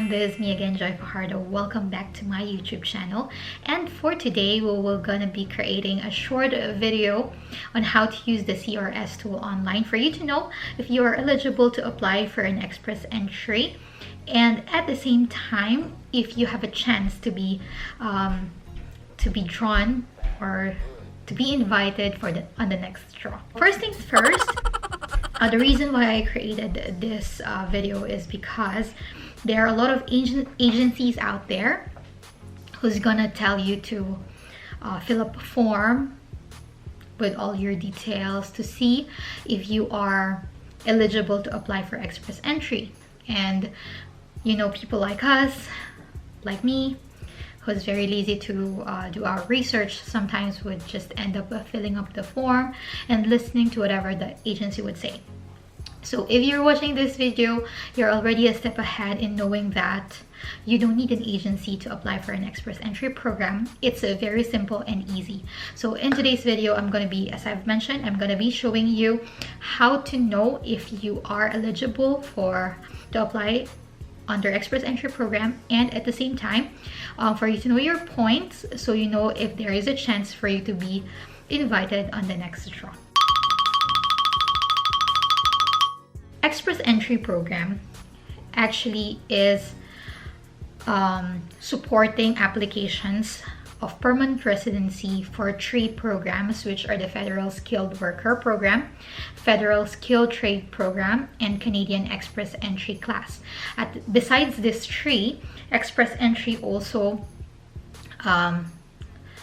this is me again, joyfjrd. Welcome back to my YouTube channel. And for today, we're gonna be creating a short video on how to use the CRS tool online for you to know if you are eligible to apply for an express entry, and at the same time, if you have a chance to be drawn or to be invited for on the next draw. First things first. The reason why I created this video is because there are a lot of agencies out there who's gonna tell you to fill up a form with all your details to see if you are eligible to apply for express entry. And you know, people like us, like me, who's very lazy to do our research, sometimes would just end up filling up the form and listening to whatever the agency would say. So if you're watching this video, you're already a step ahead in knowing that you don't need an agency to apply for an express entry program. It's very simple and easy. So in today's video, I'm going to be, as I've mentioned, I'm going to be showing you how to know if you are eligible to apply under express entry program, and at the same time for you to know your points so you know if there is a chance for you to be invited on the next draw. Express entry program actually is supporting applications of permanent residency for three programs, which are the Federal Skilled Worker Program, Federal Skilled Trade Program, and Canadian Express Entry Class. Besides these three, Express Entry also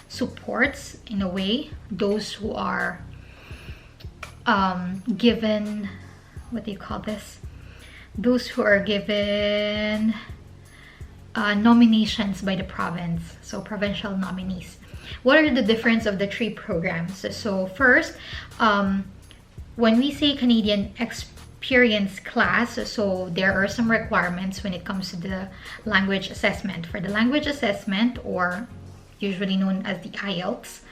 supports, in a way, those who are given, what do you call this? Those who are given nominations by the province, so provincial nominees. What are the difference of the three programs? So first, when we say Canadian Experience Class, so there are some requirements when it comes to the language assessment. For the language assessment, or usually known as the IELTS,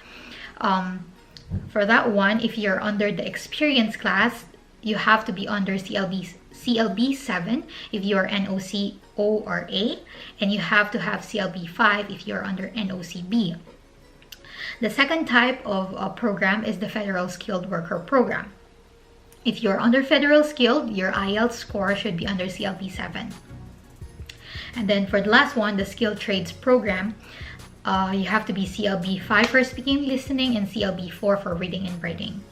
for that one, if you're under the Experience Class, you have to be under CLB 7 if you are NOC O or A, and you have to have CLB 5 if you're under NOC B. The second type of program is the Federal Skilled Worker Program. If you're under Federal Skilled, your IELTS score should be under CLB 7. And then for the last one, the Skilled Trades Program, you have to be CLB 5 for speaking, listening, and CLB 4 for reading and writing.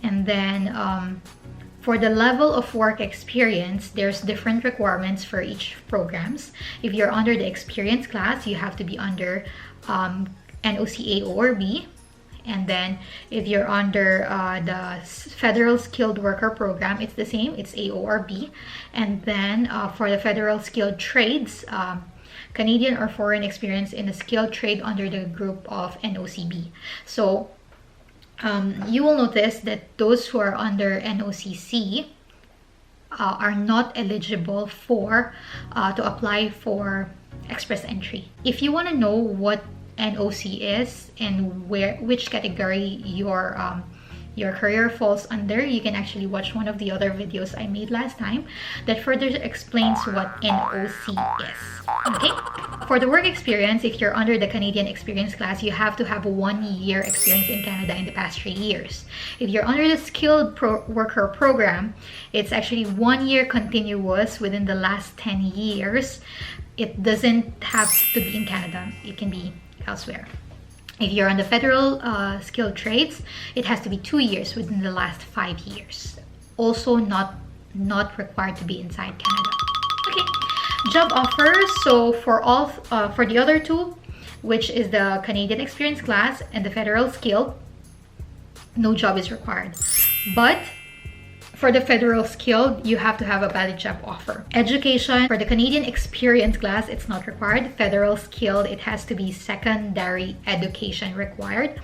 And then for the level of work experience, there's different requirements for each programs. If you're under the experience class, you have to be under NOC A or B. And then if you're under the Federal Skilled Worker Program, it's the same, it's A or B. And then for the Federal Skilled Trades, Canadian or foreign experience in a skilled trade under the group of NOCB. So you will notice that those who are under NOCC are not eligible to apply for express entry. If you want to know what NOC is and which category your career falls under, you can actually watch one of the other videos I made last time that further explains what NOC is. Okay? For the work experience, if you're under the Canadian Experience Class, you have to have 1 year experience in Canada in the past 3 years. If you're under the Skilled Worker Program, it's actually 1 year continuous within the last 10 years. It doesn't have to be in Canada. It can be elsewhere. If you're on the Federal Skilled Trades, it has to be 2 years within the last 5 years. Also not required to be inside Canada. Okay, job offers. So for the other two, which is the Canadian Experience Class and the Federal Skilled, no job is required. But for the Federal Skilled, you have to have a valid job offer. Education, for the Canadian Experience Class, it's not required. Federal Skilled, it has to be secondary education required.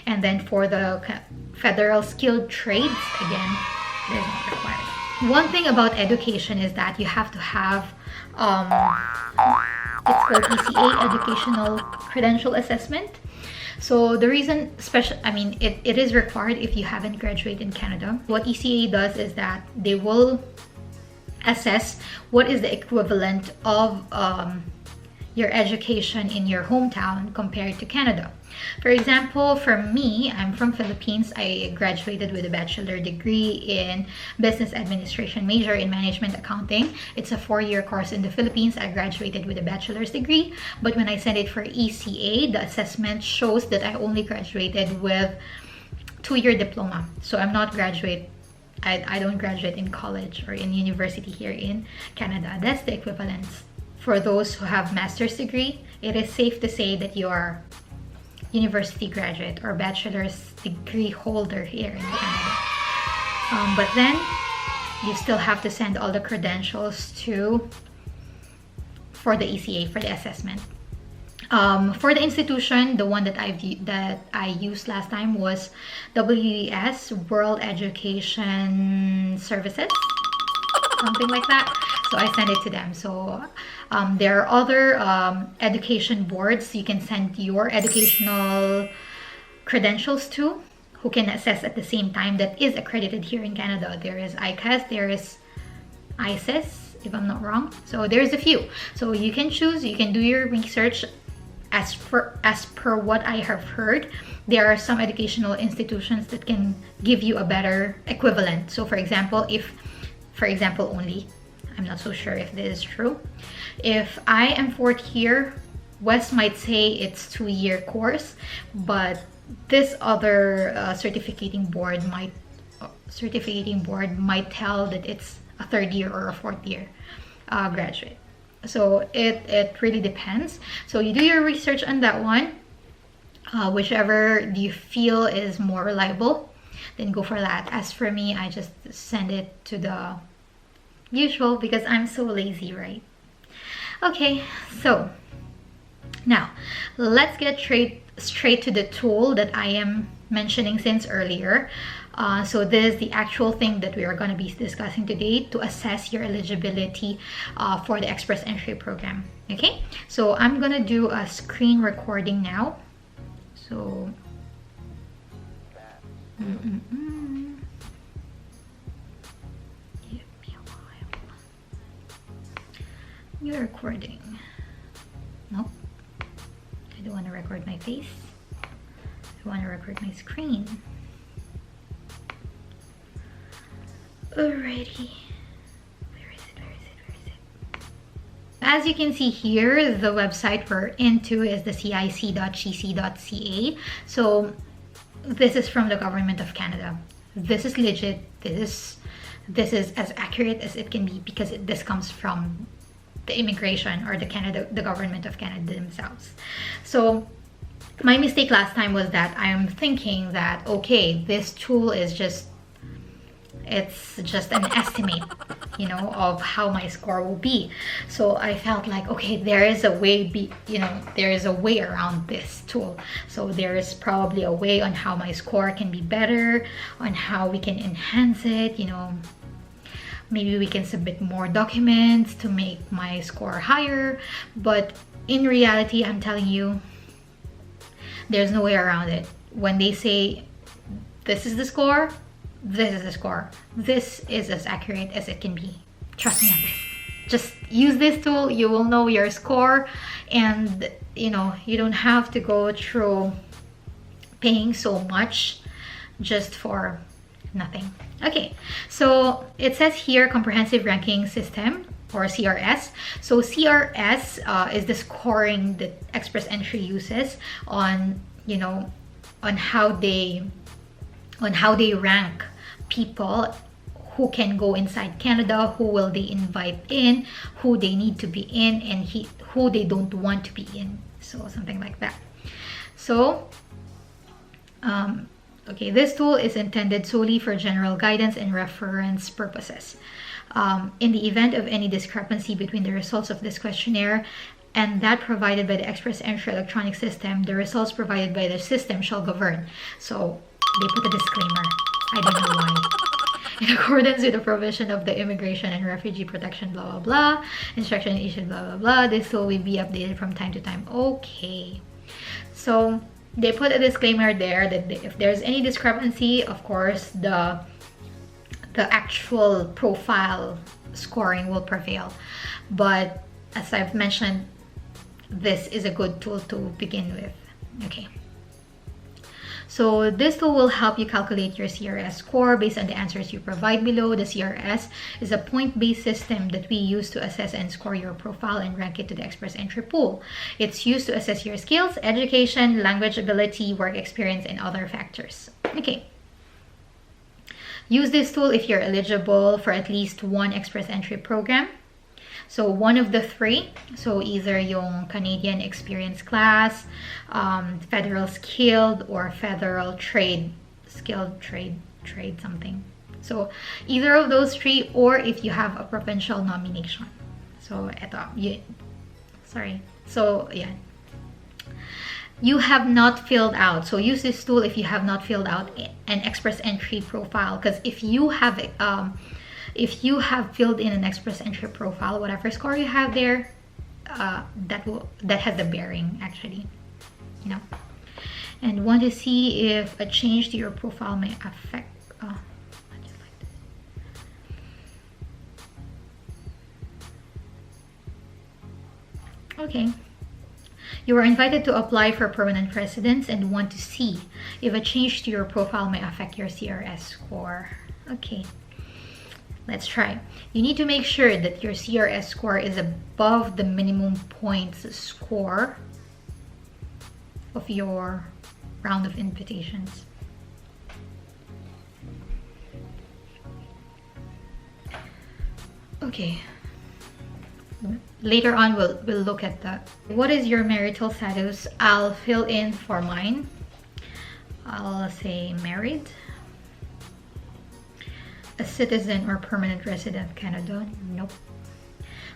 And then for the Federal Skilled Trades, again, it is not required. One thing about education is that you have to have, it's called ECA, Educational Credential Assessment. So the reason, it is required if you haven't graduated in Canada. What ECA does is that they will assess what is the equivalent of your education in your hometown compared to Canada. For example, for me, I'm from Philippines. I graduated with a bachelor degree in business administration, major in management accounting. It's a 4-year course in the Philippines. I graduated with a bachelor's degree, but when I sent it for ECA, the assessment shows that I only graduated with 2-year diploma. So I'm not graduate. I don't graduate in college or in university here in Canada. That's the equivalence. For those who have master's degree, it is safe to say that you are university graduate or bachelor's degree holder here in Canada. But then you still have to send all the credentials for the ECA, for the assessment. For the institution, the one that I used last time was WES, World Education Services, something like that. So I sent it to them. So there are other education boards you can send your educational credentials to, who can assess at the same time, that is accredited here in Canada. There is ICAS, there is ISIS, if I'm not wrong. So there's a few. So you can choose, you can do your research. As per what I have heard, there are some educational institutions that can give you a better equivalent. So for example, only, I'm not so sure if this is true. If I am 4th year, West might say it's 2-year course, but this other certificating board might tell that it's a 3rd year or a 4th year graduate. So it really depends. So you do your research on that one. Whichever you feel is more reliable, then go for that. As for me, I just send it to the usual because I'm so lazy, right? Okay, so now let's get straight to the tool that I am mentioning since earlier. So this is the actual thing that we are going to be discussing today to assess your eligibility for the Express Entry program. Okay, so I'm going to do a screen recording now. So give me a while. You're recording. Nope, I don't want to record my face. I want to record my screen. Alrighty. Where is it? As you can see here, the website we're into is the cic.gc.ca. So this is from the government of Canada. This is legit. This is as accurate as it can be because this comes from the immigration or the government of Canada themselves. So my mistake last time was that I am thinking that, okay, this tool is it's just an estimate, of how my score will be. So I felt like, okay, there is a way around this tool. So there is probably a way on how my score can be better, on how we can enhance it, maybe we can submit more documents to make my score higher. But in reality, I'm telling you, there's no way around it. When they say this is the score, this is the score. This is as accurate as it can be. Trust me on this. Just use this tool, you will know your score, and you don't have to go through paying so much just for nothing. Okay, so it says here comprehensive ranking system, or CRS. So CRS is the scoring that Express Entry uses on how they rank people who can go inside Canada, who will they invite in, who they need to be in, and who they don't want to be in. So something like that. So okay, this tool is intended solely for general guidance and reference purposes. In the event of any discrepancy between the results of this questionnaire and that provided by the Express Entry electronic system, the results provided by the system shall govern. So they put a disclaimer. I don't know why. In accordance with the provision of the Immigration and Refugee Protection, blah, blah, blah, instruction issued, blah, blah, blah, this will be updated from time to time. Okay. So they put a disclaimer there that if there's any discrepancy, of course, the the actual profile scoring will prevail. But as I've mentioned, this is a good tool to begin with. Okay. So this tool will help you calculate your CRS score based on the answers you provide below. The CRS is a point-based system that we use to assess and score your profile and rank it to the express entry pool. It's used to assess your skills, education, language ability, work experience, and other factors. Okay. Use this tool if you're eligible for at least one express entry program. So one of the three, so either yung Canadian Experience Class, Federal Skilled, or Federal Trade, Skilled Trade something. So either of those three, or if you have a provincial nomination. So yeah. You have not filled out. So use this tool if you have not filled out an express entry profile, because if you have filled in an express entry profile, whatever score you have there, that has a bearing actually, you know. And want to see if a change to your profile may affect. Okay. You are invited to apply for permanent residence and want to see if a change to your profile may affect your CRS score. Okay. Let's try. You need to make sure that your CRS score is above the minimum points score of your round of invitations. Okay. Later on, we'll look at that. What is your marital status? I'll fill in for mine. I'll say married. A citizen or permanent resident of Canada? Nope.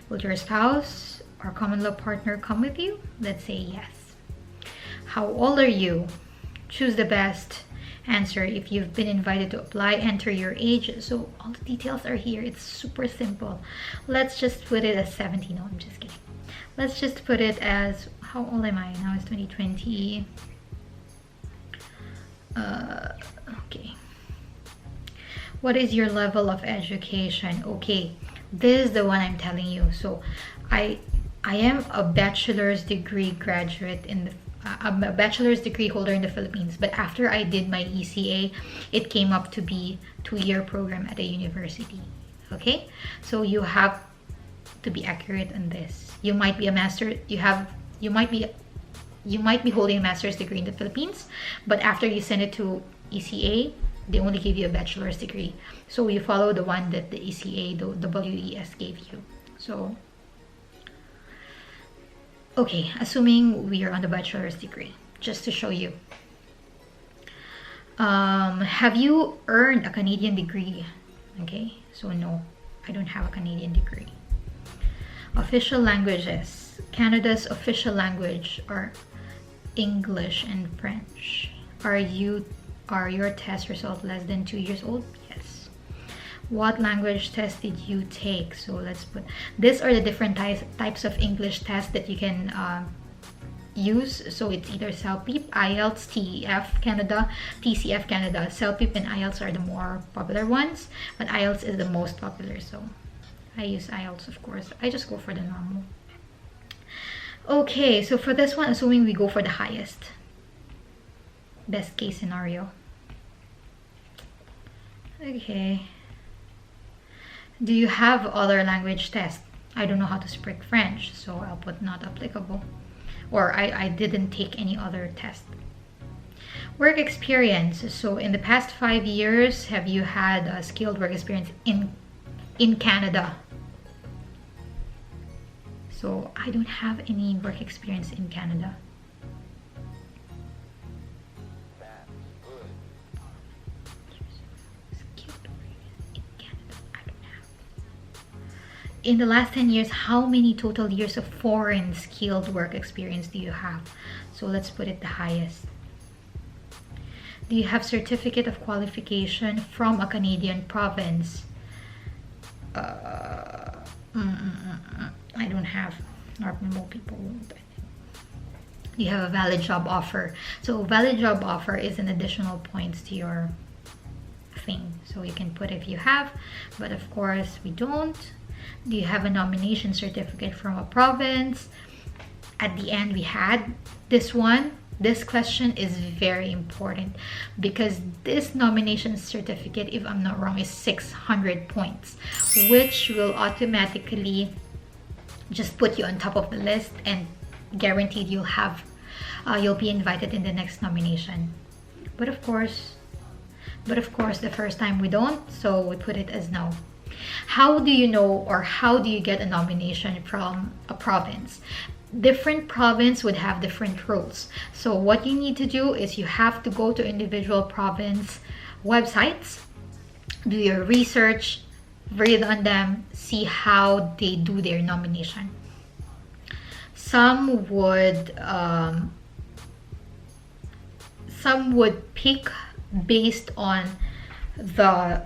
Will your spouse or common law partner come with you? Let's say yes. How old are you? Choose the best answer. If you've been invited to apply, enter your age. So all the details are here. It's super simple. Let's just put it as 70. No, I'm just kidding. Let's just put it as, how old am I? Now it's 2020. Okay. What is your level of education? Okay, this is the one I'm telling you. So I am a bachelor's degree graduate in the I'm a bachelor's degree holder in the Philippines, but after I did my ECA, it came up to be 2-year program at a university. Okay, so you have to be accurate on this. You might be a master, you might be holding a master's degree in the Philippines, but after you send it to ECA, they only give you a bachelor's degree. So you follow the one that the ECA, the WES gave you. So, okay, assuming we are on the bachelor's degree, just to show you. Have you earned a Canadian degree? Okay, so no, I don't have a Canadian degree. Official languages. Canada's official language are English and French. Are your test result less than 2 years old? Yes. What language test did you take? So let's put, these are the different types of English tests that you can use. So it's either CELPIP, IELTS, TEF Canada, TCF Canada. CELPIP and IELTS are the more popular ones, but IELTS is the most popular, so I use IELTS, of course. I just go for the normal. Okay, so for this one, assuming we go for the highest, best case scenario. Okay. Do you have other language tests? I don't know how to speak French, so I'll put not applicable. Or I didn't take any other test. Work experience. So in the past 5 years, have you had a skilled work experience in Canada? So I don't have any work experience in Canada. In the last 10 years, how many total years of foreign skilled work experience do you have? So let's put it the highest. Do you have certificate of qualification from a Canadian province? I don't have. Normal people won't. You have a valid job offer. So valid job offer is an additional points to your thing. So you can put if you have, but of course we don't. Do you have a nomination certificate from a province? At the end, we had this one. This question is very important because this nomination certificate, if I'm not wrong, is 600 points, which will automatically just put you on top of the list and guaranteed you'll be invited in the next nomination. But of course the first time we don't, so we put it as no. How do you know, or how do you get a nomination from a province? Different province would have different rules. So what you need to do is you have to go to individual province websites, do your research, read on them, see how they do their nomination. Some would pick based on the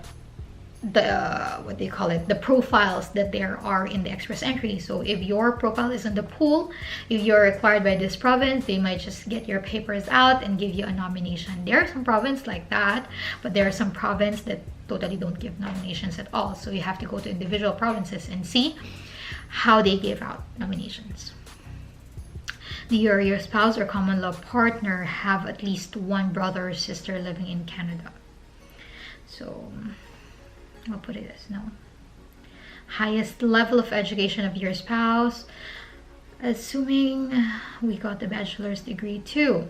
what they call it, the profiles that there are in the express entry. So if your profile is in the pool, if you're required by this province, they might just get your papers out and give you a nomination. There are some provinces like that, but there are some provinces that totally don't give nominations at all. So you have to go to individual provinces and see how they give out nominations. Do your spouse or common law partner have at least one brother or sister living in Canada? So I'll put it as no. Highest level of education of your spouse, assuming we got the bachelor's degree too,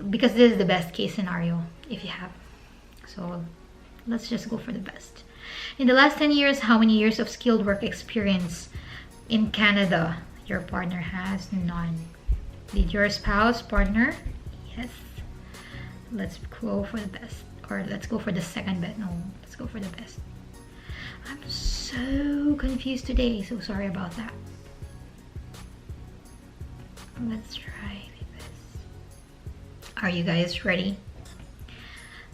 because this is the best case scenario if you have. So let's just go for the best. In the last 10 years, how many years of skilled work experience in Canada your partner has? None. Did your spouse, partner? Yes. Let's go for the best, or let's go for the second best. No, let's go for the best. I'm so confused today, so sorry about that. Let's try this. Are you guys ready?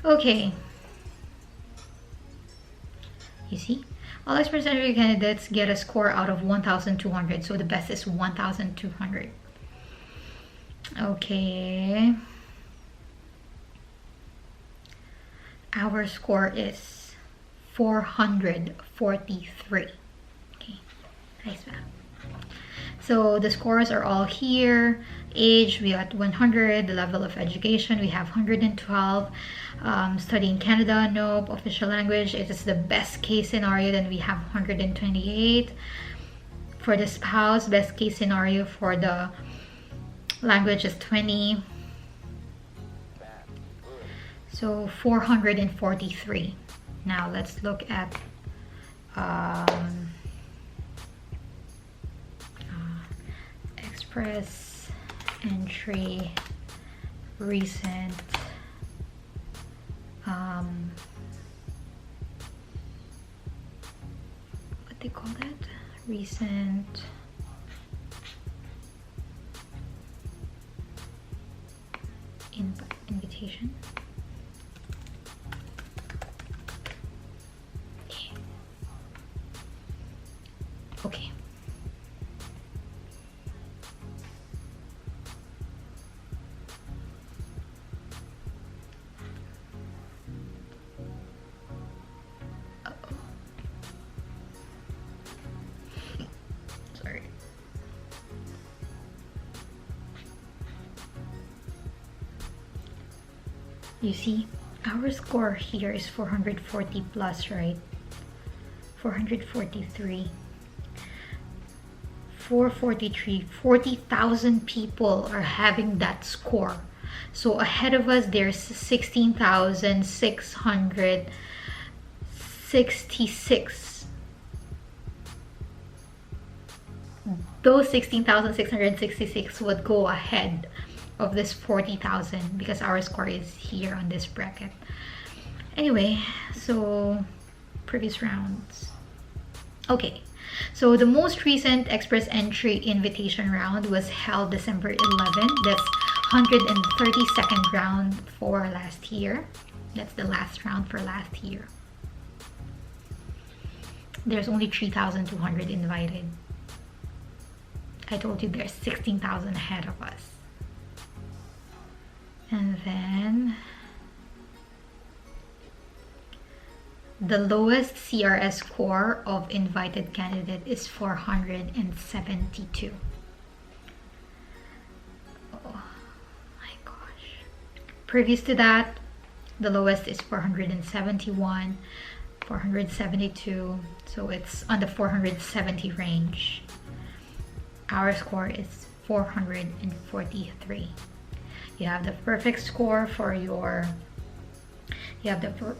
Okay. You see, all express entry candidates get a score out of 1,200, so the best is 1,200. Okay. Our score is 443. Okay, nice math. So the scores are all here. Age, we got 100. The level of education, we have 112. Study in Canada, nope. Official language, it is the best case scenario, then we have 128. For the spouse, best case scenario for the language is 20. So 443. Now let's look at express entry recent what they call that, recent invitation. Okay. Sorry. You see, our score here is 440 plus, right? 443. 443, 40,000 people are having that score. So ahead of us, there's 16,666. Those 16,666 would go ahead of this 40,000 because our score is here on this bracket. Anyway, so previous rounds. Okay. So the most recent express entry invitation round was held December 11. That's 132nd round for last year. That's the last round for last year. There's only 3,200 invited. I told you there's 16,000 ahead of us. And then The lowest CRS score of invited candidate is 472. Oh my gosh. Previous to that, the lowest is 471, 472. So it's on the 470 range. Our score is 443. You have the perfect score for your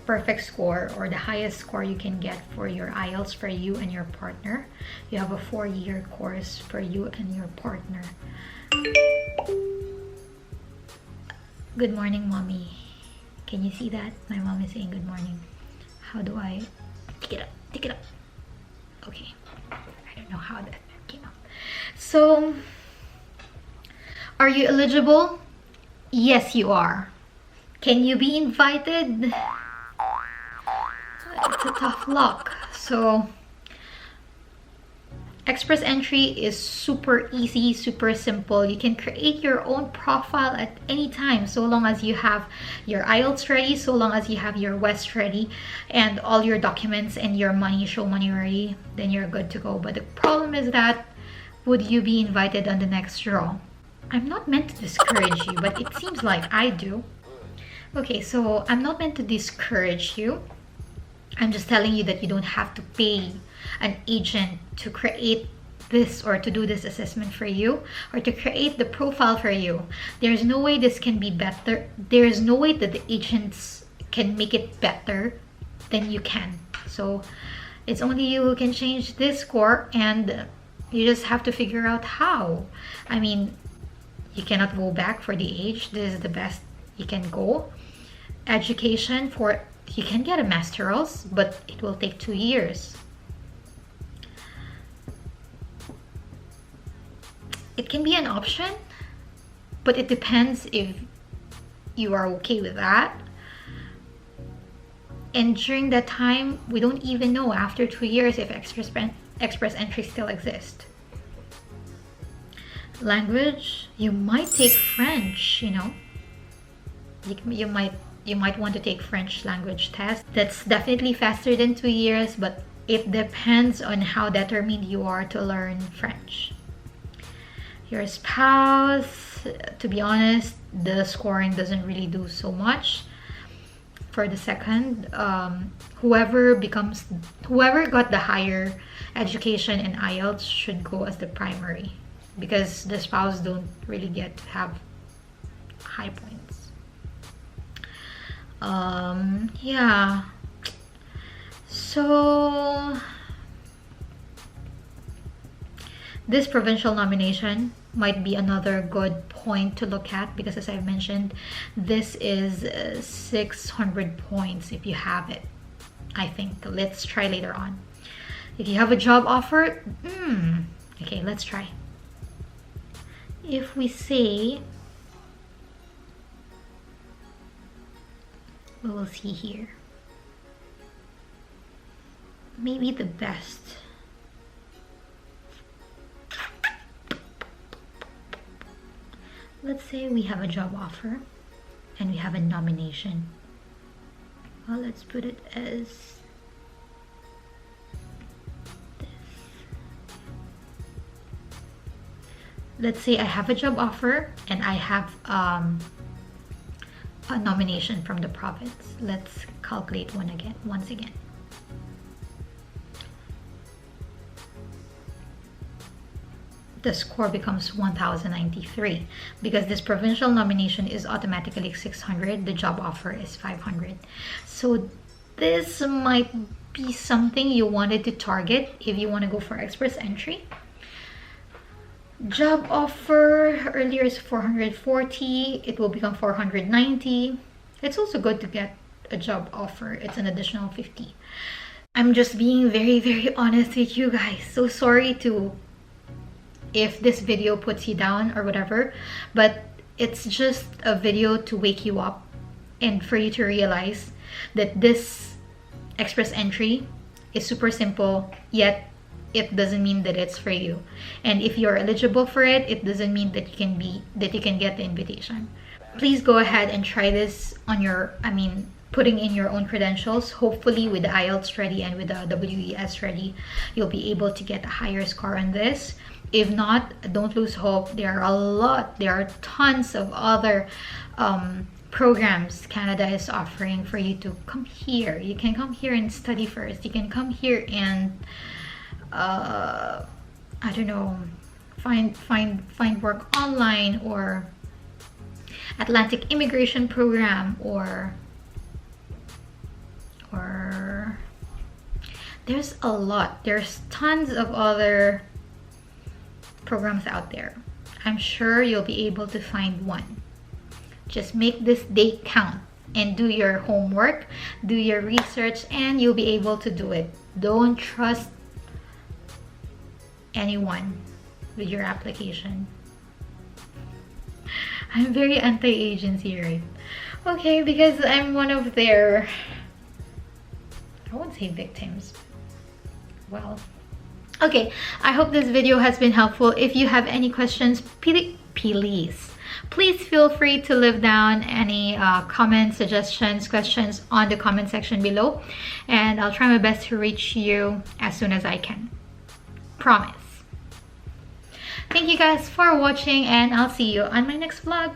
perfect score, or the highest score you can get for your IELTS for you and your partner. You have a 4-year course for you and your partner. Good morning, mommy. Can you see that? My mom is saying good morning. How do I take it up? Take it up. Okay. I don't know how that came up. So, are you eligible? Yes, you are. Can you be invited? It's a tough luck. So, Express entry is super easy, super simple. You can create your own profile at any time, so long as you have your IELTS ready, so long as you have your West ready, and all your documents and your money, show money ready, then you're good to go. But the problem is that, would you be invited on the next draw? I'm not meant to discourage you, but it seems like I do. Okay, so I'm not meant to discourage you. I'm just telling you that you don't have to pay an agent to create this or to do this assessment for you, or to create the profile for you. There's no way this can be better. There's no way that the agents can make it better than you can. So it's only you who can change this score, and you just have to figure out how. I mean, you cannot go back for the age. This is the best you can go. Education, for you can get a master's, but it will take 2 years. It can be an option, but it depends if you are okay with that. And during that time, we don't even know after 2 years if express entry still exists. Language, you might take French, you know. You might want to take French language test. That's definitely faster than 2 years, but it depends on how determined you are to learn French. Your spouse, to be honest, the scoring doesn't really do so much. For the second, whoever got the higher education in IELTS should go as the primary, because the spouse don't really get to have high points. Yeah, so this provincial nomination might be another good point to look at, because as I've mentioned, this is 600 points if you have it. I think let's try later on. If you have a job offer, okay, let's try. If we say, we will see here, maybe the best. Let's say we have a job offer and we have a nomination. Well, let's put it as this. Let's say I have a job offer and I have a nomination from the province. Let's calculate once again. The score becomes 1093 because this provincial nomination is automatically 600. The job offer is 500. So this might be something you wanted to target if you want to go for express entry. Job offer earlier is 440. It will become 490. It's also good to get a job offer. It's an additional 50. I'm just being very, very honest with you guys. So sorry if this video puts you down or whatever, but it's just a video to wake you up and for you to realize that this express entry is super simple, yet it doesn't mean that it's for you. And if you're eligible for it, it doesn't mean that you can get the invitation. Please go ahead and try this on your, putting in your own credentials. Hopefully with the IELTS ready and with the WES ready, you'll be able to get a higher score on this. If not, don't lose hope. There are tons of other programs Canada is offering for you to come here. You can come here and study first. You can come here and I don't know, find work online, or Atlantic Immigration Program, or there's a lot. There's tons of other programs out there. I'm sure you'll be able to find one. Just make this day count and do your homework, do your research, and you'll be able to do it. Don't trust anyone with your application. I'm very anti-agency, right? Okay, because I'm one of their, I won't say victims. Well, okay, I hope this video has been helpful. If you have any questions, please feel free to leave down any comments, suggestions, questions on the comment section below, and I'll try my best to reach you as soon as I can. Promise. Thank you guys for watching, and I'll see you on my next vlog.